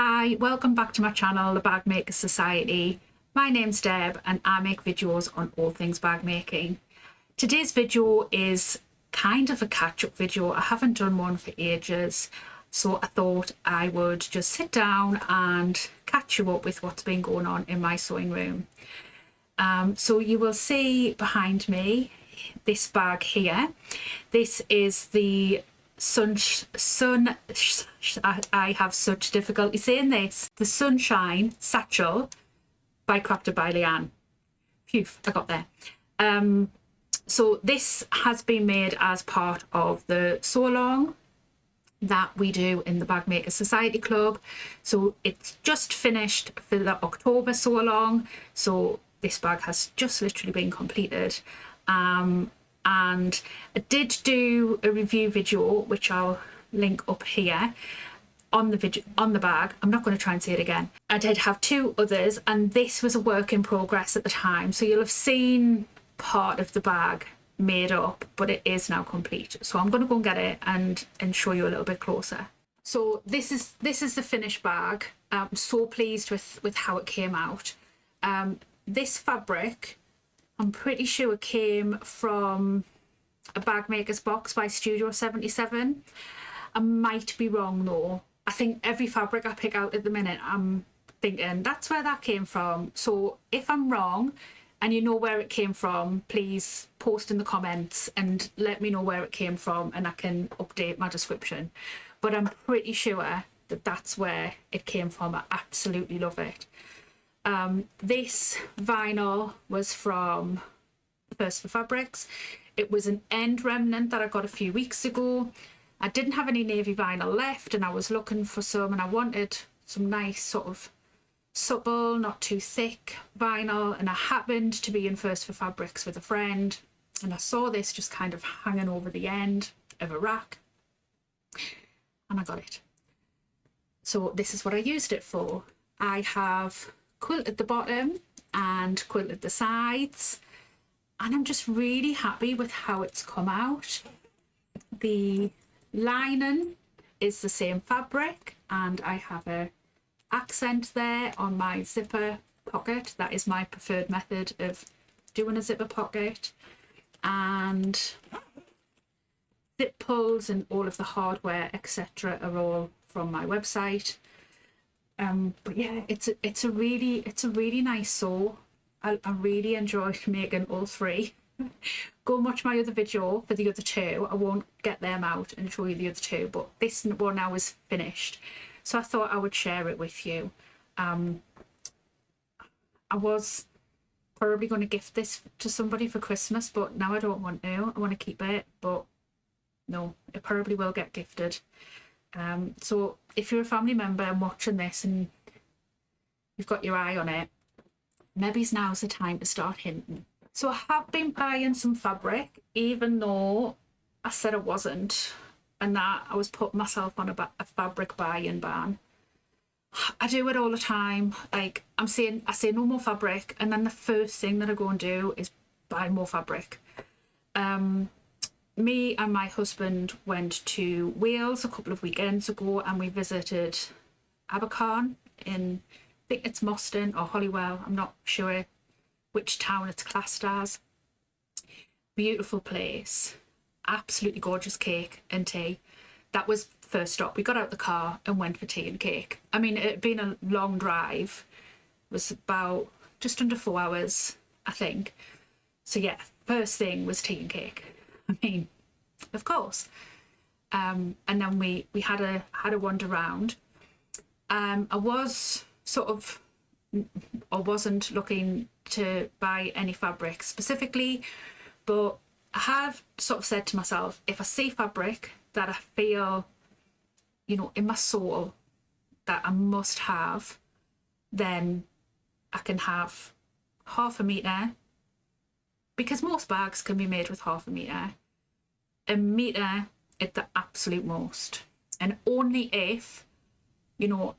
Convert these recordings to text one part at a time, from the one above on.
Hi, welcome back to my channel, the Bag Maker Society. My name's Deb and I make videos on all things bag making. Today's video is kind of a catch-up video. I haven't done one for ages, so I thought I would just sit down and catch you up with what's been going on in my sewing room. So you will see behind me this bag here. This is the I have such difficulty saying this. The Sunshine Satchel by Crafted by Leanne. Phew, I got there. So this has been made as part of the sew along that we do in the Bag Maker Society Club. So it's just finished for the October sew along. So this bag has just literally been completed. And I did do a review video, which I'll link up here on the bag. I'm not going to try and say it again. I did have two others, and this was a work in progress at the time. So you'll have seen part of the bag made up, but it is now complete. So I'm going to go and get it and show you a little bit closer. So this is the finished bag. I'm so pleased with how it came out. This fabric, I'm pretty sure it came from a bag maker's box by Studio 77. I might be wrong though. I think every fabric I pick out at the minute, I'm thinking that's where that came from. So if I'm wrong and you know where it came from, please post in the comments and let me know where it came from and I can update my description. But I'm pretty sure that that's where it came from. I absolutely love it. This vinyl was from First for Fabrics. It was an end remnant that I got a few weeks ago. I didn't have any navy vinyl left and I was looking for some, and I wanted some nice sort of supple, not too thick vinyl, and I happened to be in First for Fabrics with a friend and I saw this just kind of hanging over the end of a rack and I got it. So this is what I used it for. I have quilted the bottom and quilted the sides, and I'm just really happy with how it's come out. The lining is the same fabric and I have a accent there on my zipper pocket. That is my preferred method of doing a zipper pocket, and zip pulls and all of the hardware etc are all from my website. But yeah, it's a really nice sew. I really enjoyed making all three. Go and watch my other video for the other two. I won't get them out and show you the other two, but this one now is finished, so I thought I would share it with you. I was probably going to gift this to somebody for Christmas, but now I don't want to. I want to keep it, but no, it probably will get gifted. So if you're a family member and watching this and you've got your eye on it, maybe now's the time to start hinting. So I have been buying some fabric, even though I said I wasn't, and that I was putting myself on a fabric buying ban. I do it all the time. Like I say no more fabric, and then the first thing that I go and do is buy more fabric. Me and my husband went to Wales a couple of weekends ago and we visited Abakhan in, I think it's Moston or Holywell, I'm not sure which town it's classed as. Beautiful place, absolutely gorgeous cake and tea. That was first stop. We got out the car and went for tea and cake. I mean, it had been a long drive. It was about just under 4 hours, I think. So yeah, first thing was tea and cake. I mean, of course. And then we had a wander around. I wasn't looking to buy any fabric specifically, but I have sort of said to myself, if I see fabric that I feel, you know, in my soul that I must have, then I can have 1/2 metre, because most bags can be made with 1/2 metre. A metre at the absolute most, and only if, you know,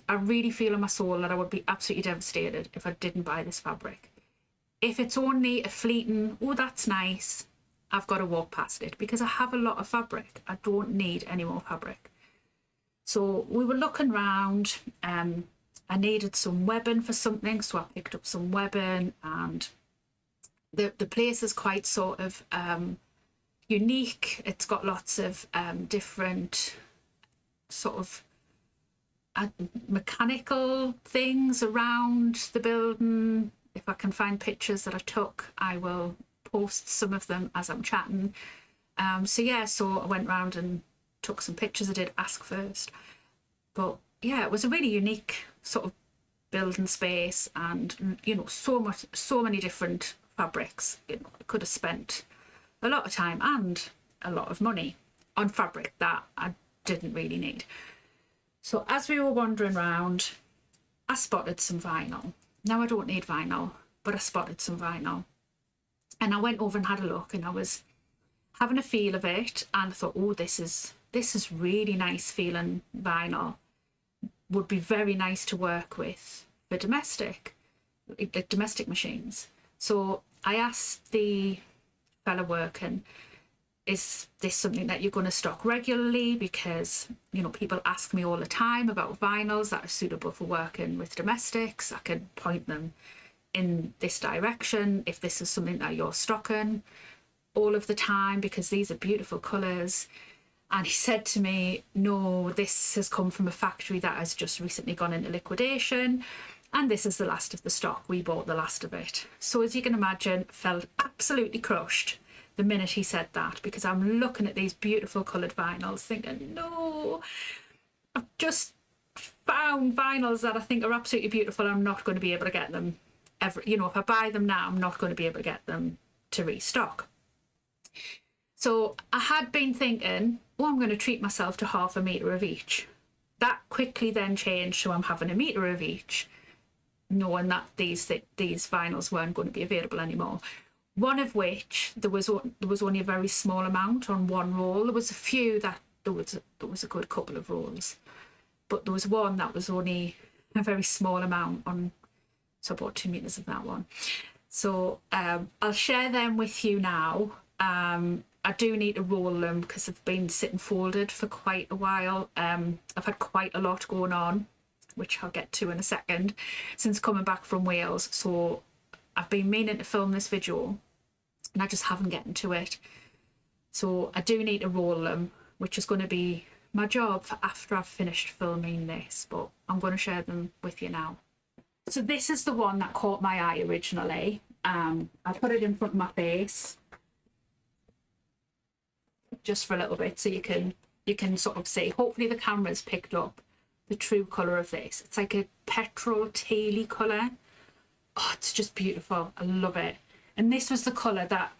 I really feel in my soul that I would be absolutely devastated if I didn't buy this fabric. If it's only a fleeting, oh that's nice, I've got to walk past it, because I have a lot of fabric. I don't need any more fabric. So we were looking around. I needed some webbing for something, so I picked up some webbing, and the place is quite sort of unique. It's got lots of different sort of mechanical things around the building. If I can find pictures that I took, I will post some of them as I'm chatting. So yeah, so I went round and took some pictures. I did ask first, but yeah, it was a really unique sort of building space, and you know, so many different fabrics. You know, I could have spent a lot of time and a lot of money on fabric that I didn't really need. So as we were wandering around, I spotted some vinyl. Now I don't need vinyl, but I spotted some vinyl, and I went over and had a look, and I was having a feel of it, and I thought, oh, this is really nice feeling vinyl. Would be very nice to work with for domestic machines. So I asked the fella working, is this something that you're going to stock regularly? Because, you know, people ask me all the time about vinyls that are suitable for working with domestics. I can point them in this direction if this is something that you're stocking all of the time, because these are beautiful colours. And he said to me, no, this has come from a factory that has just recently gone into liquidation, and this is the last of the stock. We bought the last of it. So as you can imagine, felt absolutely crushed the minute he said that, because I'm looking at these beautiful coloured vinyls thinking, no, I've just found vinyls that I think are absolutely beautiful. I'm not going to be able to get them ever. You know, if I buy them now, I'm not going to be able to get them to restock. So I had been thinking, oh, I'm going to treat myself to half a metre of each. That quickly then changed to I'm having a metre of each, knowing that these vinyls weren't going to be available anymore. One of which there was only a very small amount on one roll. There was a few that there was a good couple of rolls, but there was one that was only a very small amount on. So I bought 2 meters of that one. So I'll share them with you now. I do need to roll them because I've been sitting folded for quite a while. I've had quite a lot going on, which I'll get to in a second, since coming back from Wales. So I've been meaning to film this video and I just haven't gotten to it. So I do need to roll them, which is going to be my job for after I've finished filming this, but I'm going to share them with you now. So this is the one that caught my eye originally. I put it in front of my face just for a little bit so you can sort of see. Hopefully the camera's picked up the true colour of this. It's like a petrol taily colour. Oh, it's just beautiful. I love it. And this was the colour that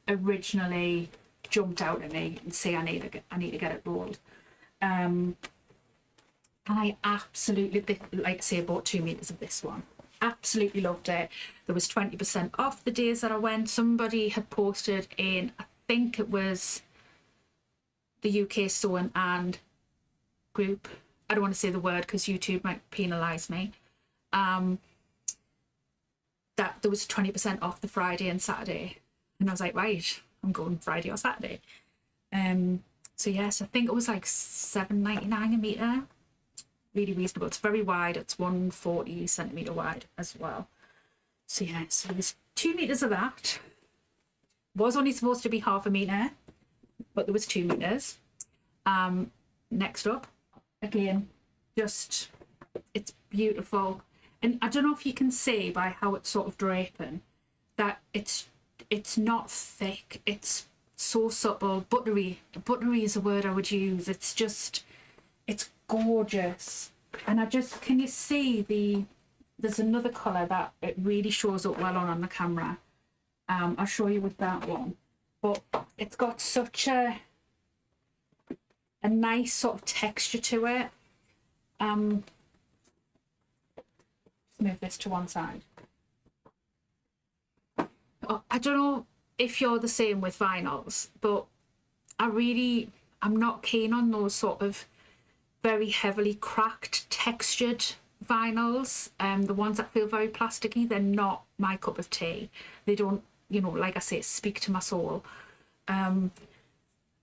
originally jumped out at me and say I need to get it rolled. I absolutely, like I say, I bought 2 meters of this one. Absolutely loved it. There was 20% off the days that I went. Somebody had posted in, I think it was the UK Sewing and group. I don't want to say the word because YouTube might penalise me. That there was 20% off the Friday and Saturday. And I was like, right, I'm going Friday or Saturday. So yes, I think it was like $7.99 a metre. Really reasonable. It's very wide. It's 140 centimetre wide as well. So yeah, so there's 2 meters of that. Was only supposed to be half a metre, but there was 2 meters. Next up, again, just, it's beautiful. And I don't know if you can see by how it's sort of draping that it's not thick. It's so subtle. Buttery is a word I would use. It's just, it's gorgeous. And can you see there's another colour that it really shows up well on the camera. I'll show you with that one. But it's got such a nice sort of texture to it. Let's move this to one side. I don't know if you're the same with vinyls, but I'm not keen on those sort of very heavily cracked, textured vinyls. The ones that feel very plasticky, they're not my cup of tea. They don't, you know, like I say, speak to my soul.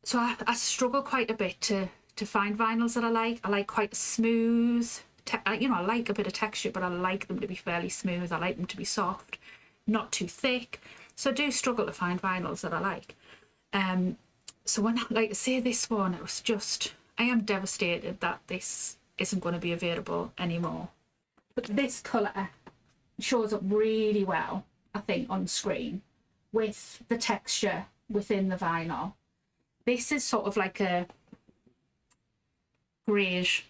So I struggle quite a bit to to find vinyls that I like. I like quite smooth, you know, I like a bit of texture, but I like them to be fairly smooth. I like them to be soft, not too thick. So I do struggle to find vinyls that I like. So when, like, say this one, it was just, I am devastated that this isn't going to be available anymore. But this colour shows up really well, I think, on screen with the texture within the vinyl. This is sort of like a greyish.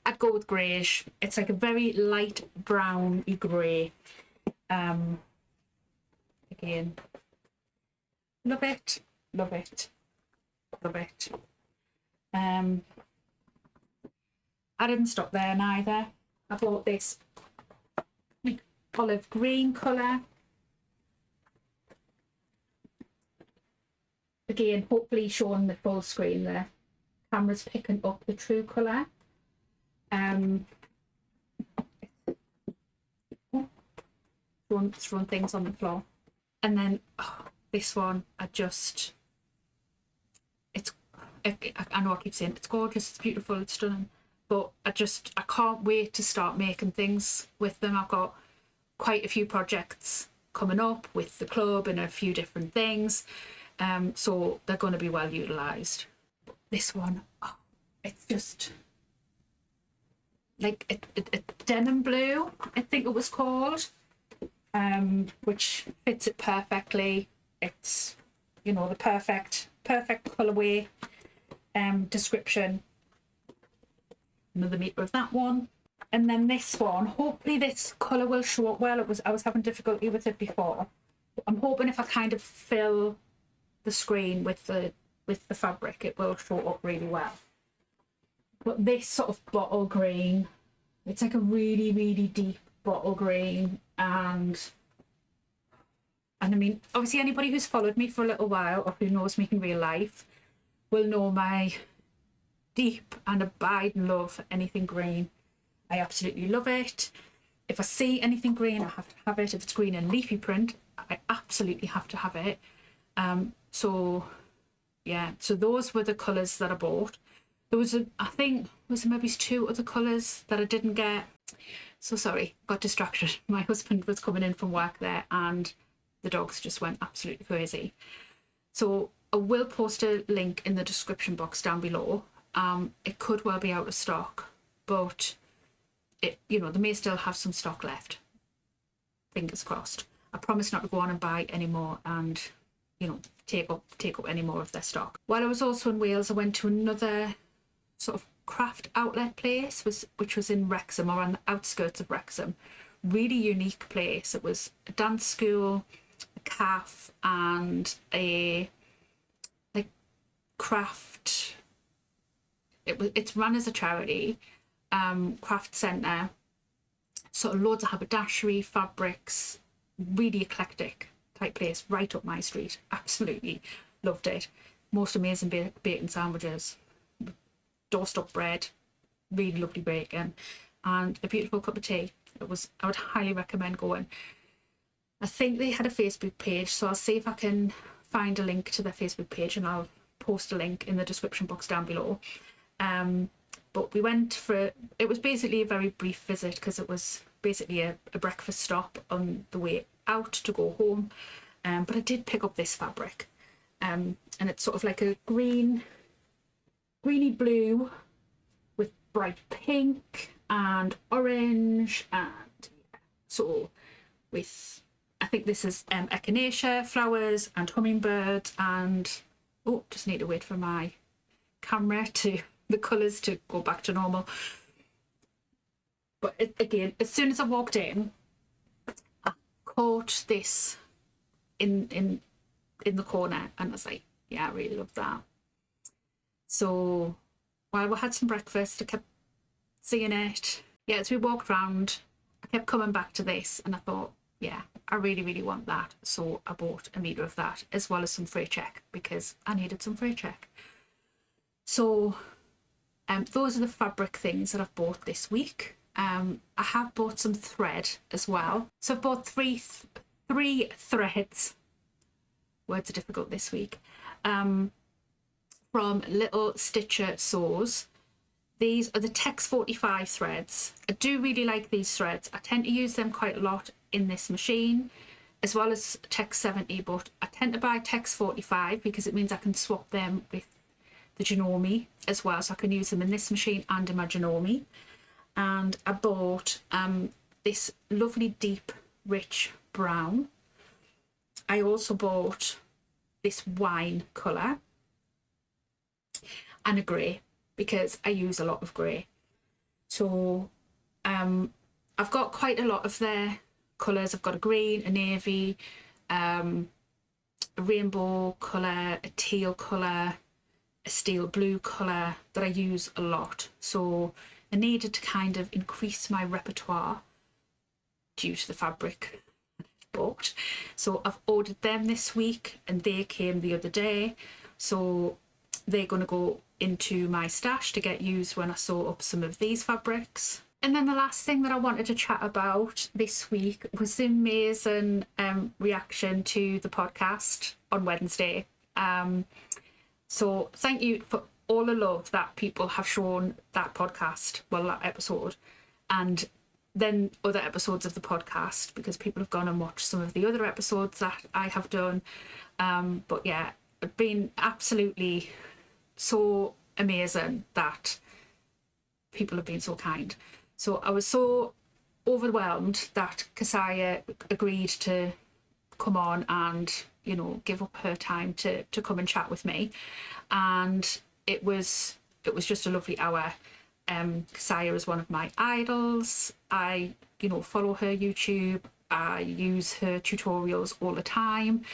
I'd go with greyish. It's like a very light brown grey. Again, love it, love it, love it. I didn't stop there neither. I bought this olive green colour. Again, hopefully showing the full screen there. Camera's picking up the true colour. Throwing things on the floor. And then this one, I know I keep saying it's gorgeous, it's beautiful, it's stunning, but I can't wait to start making things with them. I've got quite a few projects coming up with the club and a few different things, so they're going to be well utilised. This one, it's just like a denim blue, I think it was called, which fits it perfectly. It's, you know, the perfect colourway. Description. Another meter of that one. And then this one, hopefully this colour will show up well. I was having difficulty with it before. I'm hoping if I kind of fill the screen with the fabric, it will show up really well. But this sort of bottle green, it's like a really, really deep bottle green, and I mean, obviously anybody who's followed me for a little while or who knows me in real life will know my deep and abiding love for anything green. I absolutely love it. If I see anything green, I have to have it. If it's green and leafy print, I absolutely have to have it. So yeah, so those were the colours that I bought. There was I think was maybe 2 other colours that I didn't get. So sorry, got distracted. My husband was coming in from work there and the dogs just went absolutely crazy. So I will post a link in the description box down below. It could well be out of stock, but you know, they may still have some stock left. Fingers crossed. I promise not to go on and buy any more and, you know, take up any more of their stock. While I was also in Wales, I went to another sort of craft outlet place, which was in Wrexham, or on the outskirts of Wrexham. Really unique place. It was a dance school, a cafe, and a like craft. It's run as a charity, craft centre. Sort of loads of haberdashery, fabrics, really eclectic type place, right up my street. Absolutely loved it. Most amazing bacon sandwiches, doorstop bread, really lovely bacon, and a beautiful cup of tea. I would highly recommend going. I think they had a Facebook page, so I'll see if I can find a link to their Facebook page and I'll post a link in the description box down below. But we went it was basically a very brief visit because it was basically a breakfast stop on the way out to go home. But I did pick up this fabric, and it's sort of like a greeny blue with bright pink and orange, and so with, I think this is echinacea flowers and hummingbirds, and just need to wait for my camera to the colours to go back to normal. But again, as soon as I walked in, I caught this in the corner and I was like, yeah, I really love that. So while we had some breakfast, I kept seeing it. Yeah, as we walked around, I kept coming back to this and I thought, yeah, I really, really want that. So I bought a metre of that, as well as some freight check, because I needed some freight check. So those are the fabric things that I've bought this week. I have bought some thread as well. So I've bought three threads. Words are difficult this week. from Little Stitcher Sews. These are the Tex 45 threads. I do really like these threads. I tend to use them quite a lot in this machine, as well as Tex 70, but I tend to buy Tex 45 because it means I can swap them with the Janome as well, so I can use them in this machine and in my Janome. And I bought this lovely deep rich brown. I also bought this wine colour and a grey, because I use a lot of grey. So I've got quite a lot of their colours. I've got a green, a navy, a rainbow colour, a teal colour, a steel blue colour that I use a lot. So I needed to kind of increase my repertoire due to the fabric I bought. So I've ordered them this week and they came the other day. So they're going to go into my stash to get used when I sew up some of these fabrics. And then the last thing that I wanted to chat about this week was the amazing reaction to the podcast on Wednesday. So thank you for all the love that people have shown that podcast, well, that episode, and then other episodes of the podcast, because people have gone and watched some of the other episodes that I have done. But yeah, it's been absolutely so amazing that people have been so kind. So I was so overwhelmed that Keziah agreed to come on and, you know, give up her time to come and chat with me. And it was just a lovely hour. Keziah is one of my idols. I, you know, follow her YouTube. I use her tutorials all the time.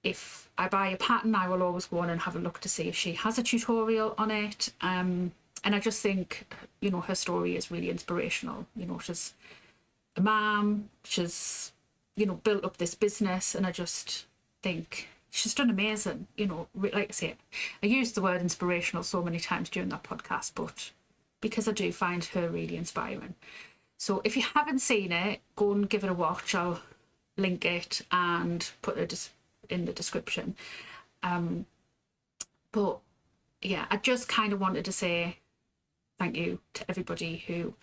If I buy a pattern, I will always go on and have a look to see if she has a tutorial on it. And I just think, you know, her story is really inspirational. You know, she's a mum, she's, you know, built up this business, and I just think she's done amazing. You know, like I say, I used the word inspirational so many times during that podcast, but because I do find her really inspiring. So if you haven't seen it, go and give it a watch. I'll link it and put it in the description. But yeah, I just kind of wanted to say thank you to everybody who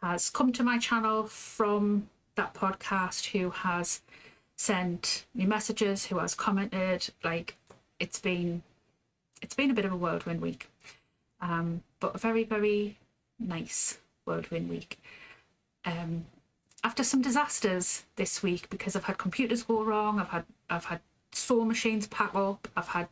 has come to my channel from that podcast, who has sent me messages, who has commented. Like, it's been a bit of a whirlwind week, but a very, very nice whirlwind week. After some disasters this week, because I've had computers go wrong, I've had sewing machines pack up, I've had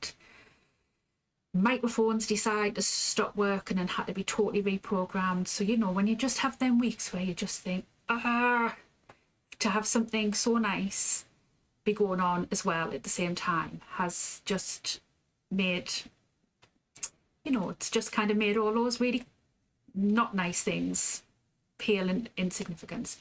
microphones decide to stop working and had to be totally reprogrammed. So, you know, when you just have them weeks where you just think, to have something so nice be going on as well at the same time has just made, you know, it's just kind of made all those really not nice things pale in insignificance.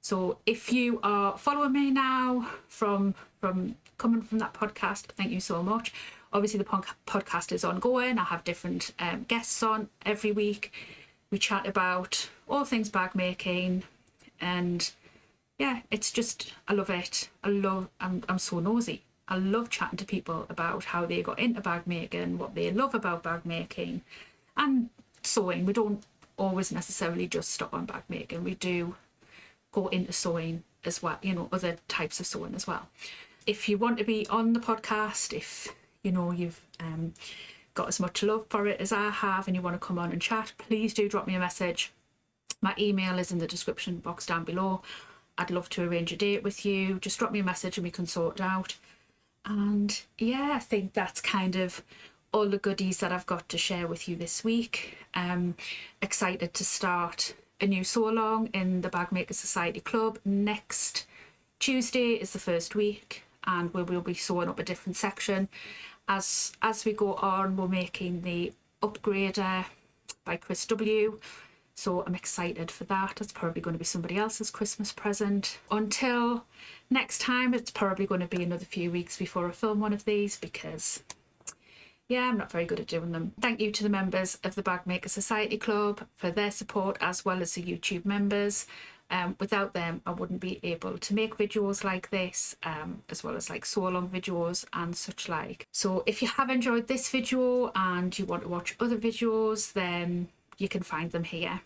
So if you are following me now from coming from that podcast, thank you so much. Obviously the podcast is ongoing. I have different guests on every week. We chat about all things bag making, and yeah, it's just, I love it. I'm so nosy. I love chatting to people about how they got into bag making, what they love about bag making and sewing. We don't always necessarily just stop on bag making. We do go into sewing as well, you know, other types of sewing as well. If you want to be on the podcast, if you know you've got as much love for it as I have and you want to come on and chat, please do drop me a message. My email is in the description box down below. I'd love to arrange a date with you. Just drop me a message and we can sort it out. And yeah, I think that's kind of all the goodies that I've got to share with you this week. Excited to start a new sew along in the Bag Maker Society Club. Next Tuesday is the first week, and we will be sewing up a different section. As we go on, we're making the Upgrader by Chris W. So I'm excited for that. It's probably going to be somebody else's Christmas present. Until next time, it's probably going to be another few weeks before I film one of these, because yeah, I'm not very good at doing them. Thank you to the members of the Bag Maker Society Club for their support, as well as the YouTube members. Without them, I wouldn't be able to make videos like this, as well as like sew along videos and such like. So if you have enjoyed this video and you want to watch other videos, then you can find them here.